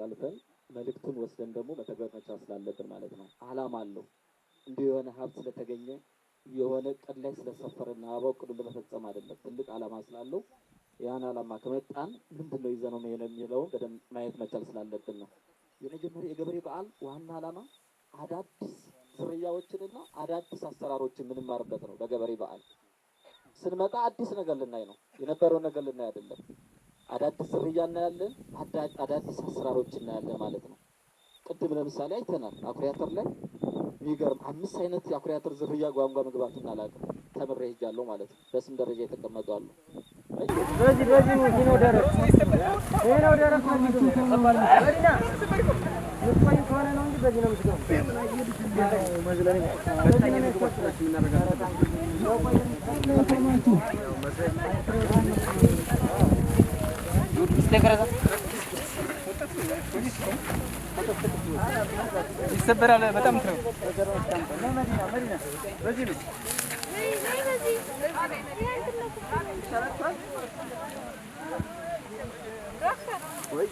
አስተላልፈን መልእክቱን ወስደን ደግሞ መተግበር መቻል ስላለብን ማለት ነው። ዓላማ አለው። እንዲሁ የሆነ ሀብት ስለተገኘ የሆነ ቀን ላይ ስለሰፈረና አበቅዱን ለመፈጸም አይደለም። ትልቅ ዓላማ ስላለው ያን ዓላማ ከመጣን ምንድነው ይዘነው ነው የሚለውን በደንብ ማየት መቻል ስላለብን ነው። የመጀመሪያ የገበሬ በዓል ዋና ዓላማ አዳዲስ ዝርያዎችንና አዳዲስ አሰራሮችን ምንማርበት ነው። በገበሬ በዓል ስንመጣ አዲስ ነገር ልናይ ነው። የነበረውን ነገር ልናይ አይደለም። አዳዲስ ዝርያ እናያለን፣ አዳዲስ አሰራሮች እናያለን ማለት ነው። ቅድም ለምሳሌ አይተናል አኩሪ አተር ላይ የሚገርም 5 አይነት የአኩሪ አተር ዝርያ ጓንጓ መግባቱን አላውቅም። ተምሬ ሄጃለሁ ማለት ነው። በስም ደረጃ የተቀመጡ አሉ። በዚህ ነው ደረቅ ልትቆይ ከሆነ ነው እንጂ በዚህ ነው ይሰበራል በጣም ነው መዲና በዚህ ነው ወይ